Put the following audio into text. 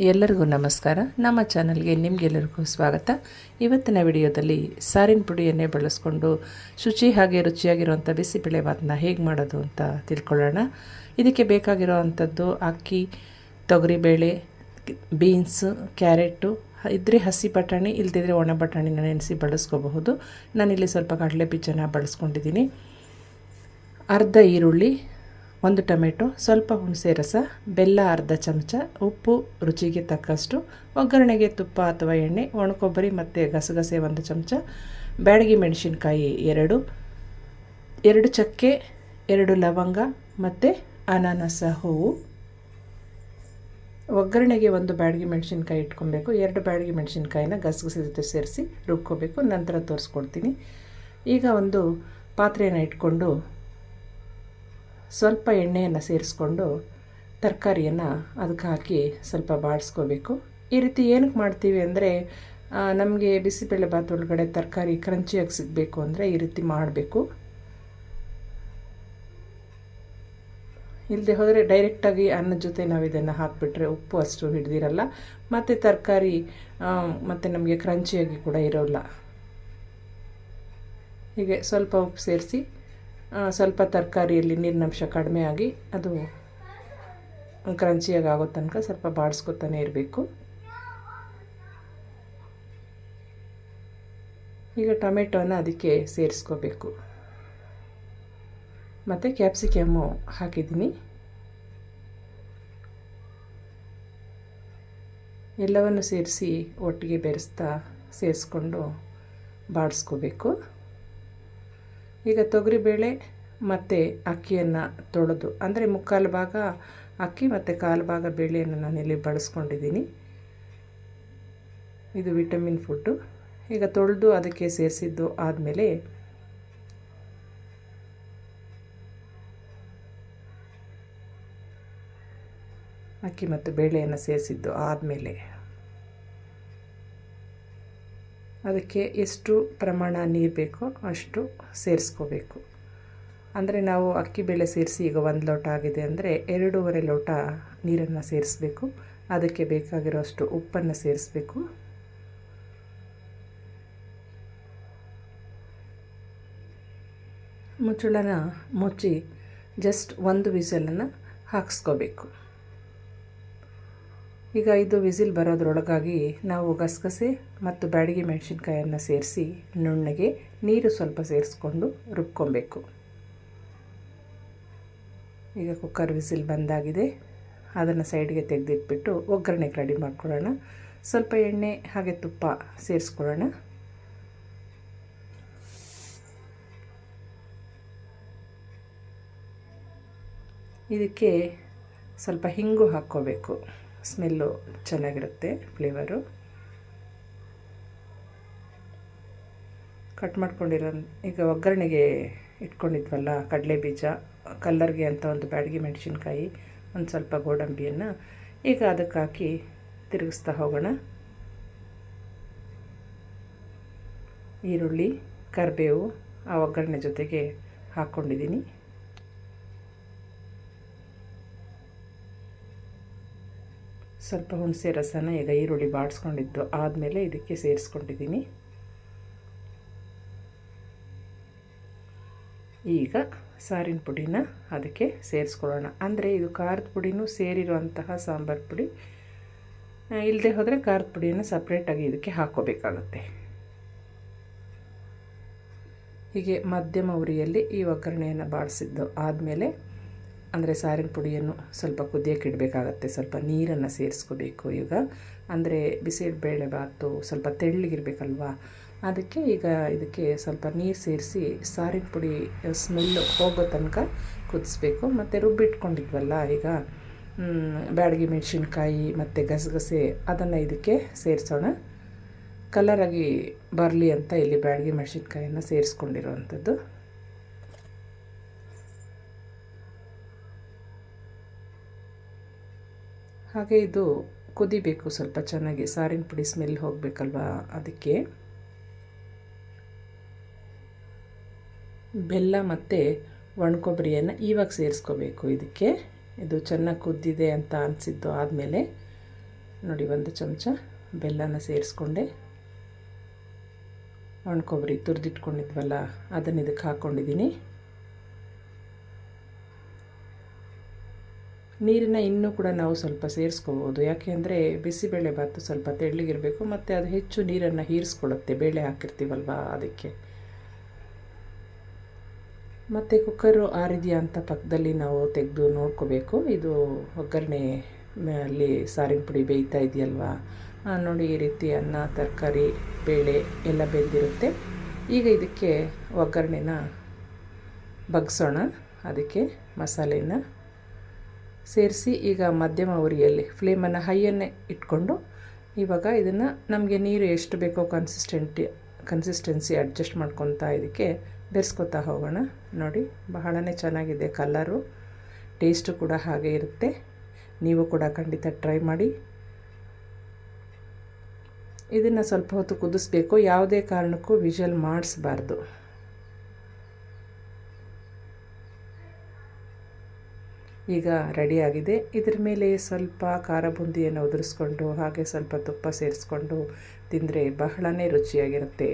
ಎಲ್ಲರಿಗೂ ನಮಸ್ಕಾರ. ನಮ್ಮ ಚಾನಲ್ಗೆ ನಿಮಗೆಲ್ಲರಿಗೂ ಸ್ವಾಗತ. ಇವತ್ತಿನ ವಿಡಿಯೋದಲ್ಲಿ ಸಾರಿನ ಪುಡಿಯನ್ನೇ ಬಳಸ್ಕೊಂಡು ಶುಚಿ ಹಾಗೆ ರುಚಿಯಾಗಿರುವಂಥ ಬಿಸಿಬೇಳೆಭಾತನ್ನ ಹೇಗೆ ಮಾಡೋದು ಅಂತ ತಿಳ್ಕೊಳ್ಳೋಣ. ಇದಕ್ಕೆ ಬೇಕಾಗಿರೋ ಅಂಥದ್ದು ಅಕ್ಕಿ, ತೊಗರಿಬೇಳೆ, ಬೀನ್ಸು, ಕ್ಯಾರೆಟು, ಇದ್ದರೆ ಹಸಿ ಬಟಾಣಿ, ಇಲ್ದಿದ್ರೆ ಒಣ ಬಟಾಣಿನ ನೆನೆಸಿ ಬಳಸ್ಕೋಬಹುದು. ನಾನಿಲ್ಲಿ ಸ್ವಲ್ಪ ಕಡಲೆ ಬೀಜನ ಬಳಸ್ಕೊಂಡಿದ್ದೀನಿ. ಅರ್ಧ ಈರುಳ್ಳಿ, 1 ಟೊಮೆಟೊ, ಸ್ವಲ್ಪ ಹುಣಸೆ ರಸ, ಬೆಲ್ಲ ಅರ್ಧ ಚಮಚ, ಉಪ್ಪು ರುಚಿಗೆ ತಕ್ಕಷ್ಟು, ಒಗ್ಗರಣೆಗೆ ತುಪ್ಪ ಅಥವಾ ಎಣ್ಣೆ, ಒಣಕೊಬ್ಬರಿ ಮತ್ತು ಗಸಗಸೆ 1 ಚಮಚ, ಬ್ಯಾಡಗಿ ಮೆಣಸಿನ್ಕಾಯಿ 2 ಚಕ್ಕೆ, 2 ಲವಂಗ ಮತ್ತು ಅನಾನಸ ಹೂವು. ಒಗ್ಗರಣೆಗೆ 1 ಬ್ಯಾಡಗಿ ಮೆಣಸಿನ್ಕಾಯಿ ಇಟ್ಕೊಬೇಕು. 2 ಬ್ಯಾಡಗಿ ಮೆಣಸಿನ್ಕಾಯಿನ ಗಸಗಸೆ ಜೊತೆ ಸೇರಿಸಿ ರುಬ್ಕೋಬೇಕು. ನಂತರ ತೋರಿಸ್ಕೊಡ್ತೀನಿ. ಈಗ ಒಂದು ಪಾತ್ರೆಯನ್ನು ಇಟ್ಕೊಂಡು ಸ್ವಲ್ಪ ಎಣ್ಣೆಯನ್ನು ಸೇರಿಸ್ಕೊಂಡು ತರಕಾರಿಯನ್ನು ಅದಕ್ಕೆ ಹಾಕಿ ಸ್ವಲ್ಪ ಬಾಡಿಸ್ಕೋಬೇಕು. ಈ ರೀತಿ ಏನಕ್ಕೆ ಮಾಡ್ತೀವಿ ಅಂದರೆ, ನಮಗೆ ಬಿಸಿಬೇಳೆಭಾತ್ ಒಳಗಡೆ ತರಕಾರಿ ಕ್ರಂಚಿಯಾಗಿ ಸಿಗಬೇಕು ಅಂದರೆ ಈ ರೀತಿ ಮಾಡಬೇಕು. ಇಲ್ಲದೆ ಹೋದರೆ ಡೈರೆಕ್ಟಾಗಿ ಅನ್ನದ ಜೊತೆ ನಾವು ಇದನ್ನು ಹಾಕಿಬಿಟ್ರೆ ಉಪ್ಪು ಅಷ್ಟು ಹಿಡ್ದಿರಲ್ಲ, ಮತ್ತು ತರಕಾರಿ ಮತ್ತು ನಮಗೆ ಕ್ರಂಚಿಯಾಗಿ ಕೂಡ ಇರೋಲ್ಲ. ಹೀಗೆ ಸ್ವಲ್ಪ ಉಪ್ಪು ಸೇರಿಸಿ ಸ್ವಲ್ಪ ತರಕಾರಿಯಲ್ಲಿ ನೀರಿನಂಶ ಕಡಿಮೆ ಆಗಿ ಅದು ಕ್ರಂಚಿಯಾಗಿ ಆಗೋ ತನಕ ಸ್ವಲ್ಪ ಬಾಡಿಸ್ಕೊತಾನೆ ಇರಬೇಕು. ಈಗ ಟೊಮೆಟೊನ ಅದಕ್ಕೆ ಸೇರಿಸ್ಕೋಬೇಕು. ಮತ್ತು ಕ್ಯಾಪ್ಸಿಕಮ್ಮು ಹಾಕಿದ್ದೀನಿ. ಎಲ್ಲವನ್ನು ಸೇರಿಸಿ ಒಟ್ಟಿಗೆ ಬೆರೆಸ್ತಾ ಸೇರಿಸ್ಕೊಂಡು ಬಾಡಿಸ್ಕೋಬೇಕು. ಈಗ ತೊಗರಿಬೇಳೆ ಮತ್ತು ಅಕ್ಕಿಯನ್ನು ತೊಳೆದು, ಅಂದರೆ 3/4 ಭಾಗ ಅಕ್ಕಿ ಮತ್ತು 1/4 ಭಾಗ ಬೇಳೆಯನ್ನು ನಾನಿಲ್ಲಿ ಬಳಸ್ಕೊಂಡಿದ್ದೀನಿ. ಇದು ವಿಟಮಿನ್ ಫುಡ್ಡು. ಈಗ ತೊಳೆದು ಅದಕ್ಕೆ ಸೇರಿಸಿದ್ದು ಆದಮೇಲೆ ಅಕ್ಕಿ ಮತ್ತು ಬೇಳೆಯನ್ನು ಸೇರಿಸಿದ್ದು ಆದಮೇಲೆ ಅದಕ್ಕೆ ಎಷ್ಟು ಪ್ರಮಾಣ ನೀರು ಬೇಕೋ ಅಷ್ಟು ಸೇರಿಸ್ಕೋಬೇಕು. ಅಂದರೆ ನಾವು ಅಕ್ಕಿ ಬೇಳೆ ಸೇರಿಸಿ ಈಗ 1 ಲೋಟ ಆಗಿದೆ ಅಂದರೆ 2.5 ಲೋಟ ನೀರನ್ನು ಸೇರಿಸಬೇಕು. ಅದಕ್ಕೆ ಬೇಕಾಗಿರೋಷ್ಟು ಉಪ್ಪನ್ನು ಸೇರಿಸಬೇಕು. ಮುಚ್ಚಳನ ಮುಚ್ಚಿ ಜಸ್ಟ್ 1 ವಿಸಲನ್ನು ಹಾಕಿಸ್ಕೋಬೇಕು. ಈಗ 5 ವಿಸಿಲ್ ಬರೋದ್ರೊಳಗಾಗಿ ನಾವು ಗಸಗಸೆ ಮತ್ತು ಬ್ಯಾಡಗಿ ಮೆಣಸಿನ್ಕಾಯನ್ನು ಸೇರಿಸಿ ನುಣ್ಣಗೆ ನೀರು ಸ್ವಲ್ಪ ಸೇರಿಸ್ಕೊಂಡು ರುಬ್ಕೊಬೇಕು. ಈಗ ಕುಕ್ಕರ್ ವಿಸಿಲ್ ಬಂದಾಗಿದೆ. ಅದನ್ನು ಸೈಡ್ಗೆ ತೆಗೆದಿಟ್ಬಿಟ್ಟು ಒಗ್ಗರಣೆಗೆ ರೆಡಿ ಮಾಡ್ಕೊಳ್ಳೋಣ. ಸ್ವಲ್ಪ ಎಣ್ಣೆ ಹಾಗೆ ತುಪ್ಪ ಸೇರಿಸ್ಕೊಳ್ಳೋಣ. ಇದಕ್ಕೆ ಸ್ವಲ್ಪ ಹಿಂಗು ಹಾಕ್ಕೋಬೇಕು. ಸ್ಮೆಲ್ಲು ಚೆನ್ನಾಗಿರುತ್ತೆ, ಫ್ಲೇವರು. ಕಟ್ ಮಾಡ್ಕೊಂಡಿರೋ ಈಗ ಒಗ್ಗರಣೆಗೆ ಇಟ್ಕೊಂಡಿದ್ವಲ್ಲ ಕಡಲೆ ಬೀಜ, ಕಲ್ಲರ್ಗೆ ಅಂತ 1 ಬ್ಯಾಡಗಿ ಮೆಣಸಿನ್ಕಾಯಿ, ಒಂದು ಸ್ವಲ್ಪ ಗೋಡಂಬಿಯನ್ನು ಈಗ ಅದಕ್ಕೆ ಹಾಕಿ ತಿರುಗಿಸ್ತಾ ಹೋಗೋಣ. ಈರುಳ್ಳಿ, ಕರಿಬೇವು ಆ ಒಗ್ಗರಣೆ ಜೊತೆಗೆ ಹಾಕ್ಕೊಂಡಿದ್ದೀನಿ. ಸ್ವಲ್ಪ ಹುಣಸೆ ರಸನ ಈಗ ಈರುಳ್ಳಿ ಬಾಡಿಸ್ಕೊಂಡಿದ್ದು ಆದಮೇಲೆ ಇದಕ್ಕೆ ಸೇರಿಸ್ಕೊಂಡಿದ್ದೀನಿ. ಈಗ ಸಾರಿನ ಪುಡಿನ ಅದಕ್ಕೆ ಸೇರಿಸ್ಕೊಳ್ಳೋಣ. ಅಂದರೆ ಇದು ಖಾರದ ಪುಡಿನೂ ಸೇರಿರುವಂತಹ ಸಾಂಬಾರು ಪುಡಿ. ಇಲ್ಲದೆ ಹೋದರೆ ಖಾರದ ಪುಡಿಯನ್ನು ಸಪ್ರೇಟಾಗಿ ಇದಕ್ಕೆ ಹಾಕ್ಕೋಬೇಕಾಗುತ್ತೆ. ಹೀಗೆ ಮಧ್ಯಮ ಉರಿಯಲ್ಲಿ ಈ ಒಗ್ಗರಣೆಯನ್ನು ಬಾಡಿಸಿದ್ದು ಆದಮೇಲೆ, ಅಂದರೆ ಸಾರಿನ ಪುಡಿಯನ್ನು ಸ್ವಲ್ಪ ಕುದಿಯೋಕೆ ಇಡಬೇಕಾಗತ್ತೆ. ಸ್ವಲ್ಪ ನೀರನ್ನು ಸೇರಿಸ್ಕೋಬೇಕು. ಈಗ ಅಂದರೆ ಬಿಸಿಬೇಳೆಭಾತು ಸ್ವಲ್ಪ ತೆಳ್ಳಗಿರಬೇಕಲ್ವ, ಅದಕ್ಕೆ ಈಗ ಇದಕ್ಕೆ ಸ್ವಲ್ಪ ನೀರು ಸೇರಿಸಿ ಸಾರಿನ ಪುಡಿ ಸ್ಮೆಲ್ಲು ಹೋಗೋ ತನಕ ಕುದಿಸ್ಬೇಕು. ಮತ್ತು ರುಬ್ಬಿಟ್ಕೊಂಡಿದ್ವಲ್ಲ ಈಗ ಬ್ಯಾಡಗಿ ಮೆಣಸಿನ್ಕಾಯಿ ಮತ್ತು ಗಸಗಸೆ, ಅದನ್ನು ಇದಕ್ಕೆ ಸೇರಿಸೋಣ. ಕಲರಾಗಿ ಬರಲಿ ಅಂತ ಇಲ್ಲಿ ಬ್ಯಾಡಗಿ ಮೆಣಸಿನ್ಕಾಯನ್ನು ಸೇರಿಸ್ಕೊಂಡಿರೋವಂಥದ್ದು. ಹಾಗೆ ಇದು ಕುದಿಬೇಕು ಸ್ವಲ್ಪ ಚೆನ್ನಾಗಿ, ಸಾರಿನ ಪುಡಿ ಸ್ಮೆಲ್ ಹೋಗಬೇಕಲ್ವ, ಅದಕ್ಕೆ ಬೆಲ್ಲ ಮತ್ತು ಒಣಕೊಬ್ಬರಿಯನ್ನು ಇವಾಗ ಸೇರಿಸ್ಕೋಬೇಕು. ಇದಕ್ಕೆ ಇದು ಚೆನ್ನಾಗಿ ಕುದ್ದಿದೆ ಅಂತ ಅನಿಸಿದ್ದು ಆದಮೇಲೆ ನೋಡಿ 1 ಚಮಚ ಬೆಲ್ಲನ ಸೇರಿಸ್ಕೊಂಡೆ. ಒಣ ಕೊಬ್ಬರಿ ತುರಿದಿಟ್ಕೊಂಡಿದ್ವಲ್ಲ ಅದನ್ನು ಇದಕ್ಕೆ ಹಾಕ್ಕೊಂಡಿದ್ದೀನಿ. ನೀರನ್ನು ಇನ್ನೂ ಕೂಡ ನಾವು ಸ್ವಲ್ಪ ಸೇರಿಸ್ಕೋಬೋದು, ಯಾಕೆ ಅಂದರೆ ಬಿಸಿಬೇಳೆಭಾತು ಸ್ವಲ್ಪ ತೆಳ್ಳಗಿರಬೇಕು ಮತ್ತು ಅದು ಹೆಚ್ಚು ನೀರನ್ನು ಹೀರಿಸ್ಕೊಳ್ಳುತ್ತೆ ಬೇಳೆ ಹಾಕಿರ್ತೀವಲ್ವ ಅದಕ್ಕೆ. ಮತ್ತು ಕುಕ್ಕರು ಆರಿದೆಯಾ ಅಂತ ಪಕ್ಕದಲ್ಲಿ ನಾವು ತೆಗೆದು ನೋಡ್ಕೋಬೇಕು. ಇದು ಒಗ್ಗರಣೆ ಅಲ್ಲಿ ಸಾರಿನ ಪುಡಿ ಬೇಯ್ತಾ ಇದೆಯಲ್ವಾ, ನೋಡಿ ಈ ರೀತಿ ಅನ್ನ ತರಕಾರಿ ಬೇಳೆ ಎಲ್ಲ ಬೆಂದಿರುತ್ತೆ. ಈಗ ಇದಕ್ಕೆ ಒಗ್ಗರಣೆನ ಬಗ್ಸೋಣ. ಅದಕ್ಕೆ ಮಸಾಲೆನ ಸೇರಿಸಿ ಈಗ ಮಧ್ಯಮ ಉರಿಯಲ್ಲಿ ಫ್ಲೇಮನ್ನು ಹೈಯನ್ನೇ ಇಟ್ಕೊಂಡು ಇವಾಗ ಇದನ್ನು ನಮಗೆ ನೀರು ಎಷ್ಟು ಬೇಕೋ ಕನ್ಸಿಸ್ಟೆನ್ಸಿ ಅಡ್ಜಸ್ಟ್ ಮಾಡ್ಕೊತಾ ಇದಕ್ಕೆ ಬೆರೆಸ್ಕೊತಾ ಹೋಗೋಣ. ನೋಡಿ ಬಹಳನೇ ಚೆನ್ನಾಗಿದೆ ಕಲರು, ಟೇಸ್ಟು ಕೂಡ ಹಾಗೆ ಇರುತ್ತೆ. ನೀವು ಕೂಡ ಖಂಡಿತ ಟ್ರೈ ಮಾಡಿ. ಇದನ್ನು ಸ್ವಲ್ಪ ಹೊತ್ತು ಕುದಿಸ್ಬೇಕು, ಯಾವುದೇ ಕಾರಣಕ್ಕೂ ವಿಷಲ್ ಮಾಡಿಸ್ಬಾರ್ದು. ಈಗ ರೆಡಿಯಾಗಿದೆ. ಇದ್ರ ಮೇಲೆ ಸ್ವಲ್ಪ ಖಾರ ಬೂಂದಿಯನ್ನು ಉದುರಿಸ್ಕೊಂಡು ಹಾಗೆ ಸ್ವಲ್ಪ ತುಪ್ಪ ಸೇರಿಸ್ಕೊಂಡು ತಿಂದರೆ ಬಹಳನೇ ರುಚಿಯಾಗಿರುತ್ತೆ.